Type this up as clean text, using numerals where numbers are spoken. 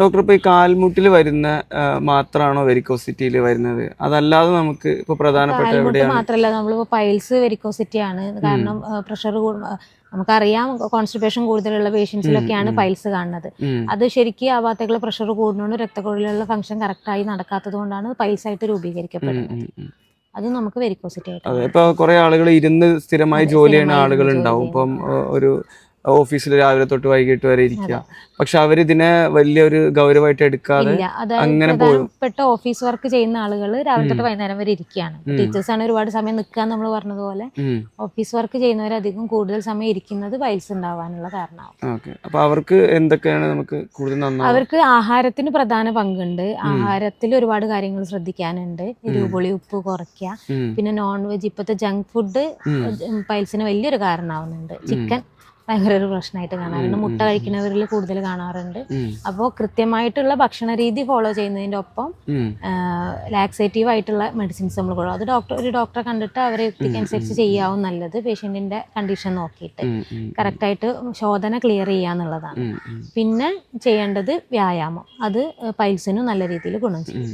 Doctor ഇപ്പോൾ ഈ കാൽമുട്ടിൽ വരുന്ന മാത്രമാണോ വെരിക്കോസിറ്റിയിൽ വരുന്നത്, അതല്ലാതെ നമുക്ക് ഇപ്പോൾ പ്രധാനപ്പെട്ട കാൽമുട്ട് എവിടെയാണ്? മാത്രമല്ല, നമ്മളിപ്പോൾ പൈൽസ് വെരിക്കോസിറ്റി ആണ്. കാരണം പ്രഷർ നമുക്കറിയാം, കോൺസ്റ്റിപ്പേഷൻ കൂടുതലുള്ള പേഷ്യൻസിലൊക്കെയാണ് പൈൽസ് കാണുന്നത്. അത് ശരിക്കും ആ ഭാഗത്തേക്കുള്ള പ്രഷർ കൂടുന്നതുകൊണ്ട് രക്തക്കുഴലിലുള്ള ഫംഗ്ഷൻ കറക്റ്റായി നടക്കാത്തത് കൊണ്ടാണ് പൈൽസ് ആയിട്ട് രൂപീകരിക്കപ്പെടുന്നത്. അത് നമുക്ക് വെരിക്കോസിറ്റി ആയിട്ട്. അതെ, ഇപ്പോൾ കുറേ ആളുകൾ ഇരുന്ന് സ്ഥിരമായി ജോലി ചെയ്യുന്ന ആളുകൾ ഉണ്ടാവും. ഇപ്പം ഒരു ഓഫീസിൽ രാവിലെ തൊട്ട് വൈകിട്ട് വരെ ഇരിക്കുക, പക്ഷെ അവരിതിനെ വലിയൊരു ഗൗരവമായിട്ട് എടുക്കാതെ അങ്ങനെ പോകും. പ്രധാനപ്പെട്ട ഓഫീസ് വർക്ക് ചെയ്യുന്ന ആളുകൾ രാവിലെ തൊട്ട് വൈകുന്നേരം വരെ ഇരിക്കുകയാണ്. ടീച്ചേഴ്സ് ആണ് ഒരുപാട് സമയം നിൽക്കുക നമ്മൾ പറഞ്ഞതുപോലെ. ഓഫീസ് വർക്ക് ചെയ്യുന്നവരധികം കൂടുതൽ സമയം ഇരിക്കുന്നത് പൈൽസ് ഉണ്ടാവാനുള്ള കാരണമാവും. അപ്പൊ അവർക്ക് എന്തൊക്കെയാണ് നമുക്ക് കൂടുതൽ നന്നാവുക? അവർക്ക് ആഹാരത്തിന് പ്രധാന പങ്കുണ്ട്. ആഹാരത്തിൽ ഒരുപാട് കാര്യങ്ങൾ ശ്രദ്ധിക്കാനുണ്ട്. എരിവുപുളി ഉപ്പ് കുറയ്ക്കുക. പിന്നെ നോൺ വെജ്, ഇപ്പോഴത്തെ ജങ്ക് ഫുഡ് പൈൽസിന് വലിയൊരു കാരണമാവുന്നുണ്ട്. ചിക്കൻ ഭയങ്കര ഒരു പ്രശ്നമായിട്ട് കാണാറുണ്ട്. മുട്ട കഴിക്കുന്നവരിൽ കൂടുതൽ കാണാറുണ്ട്. അപ്പോൾ കൃത്യമായിട്ടുള്ള ഭക്ഷണ രീതി ഫോളോ ചെയ്യുന്നതിൻ്റെ ഒപ്പം ലാക്സേറ്റീവ് ആയിട്ടുള്ള മെഡിസിൻസ് നമ്മൾ കൊടുക്കും. അത് ഒരു ഡോക്ടറെ കണ്ടിട്ട് അവരെ യുക്തിക്കനുസരിച്ച് ചെയ്യാവും നല്ലത്. പേഷ്യൻറ്റിൻ്റെ കണ്ടീഷൻ നോക്കിയിട്ട് കറക്റ്റായിട്ട് ശോധന ക്ലിയർ ചെയ്യുക എന്നുള്ളതാണ്. പിന്നെ ചെയ്യേണ്ടത് വ്യായാമം. അത് പൈൽസിനും നല്ല രീതിയിൽ ഗുണം ചെയ്യും.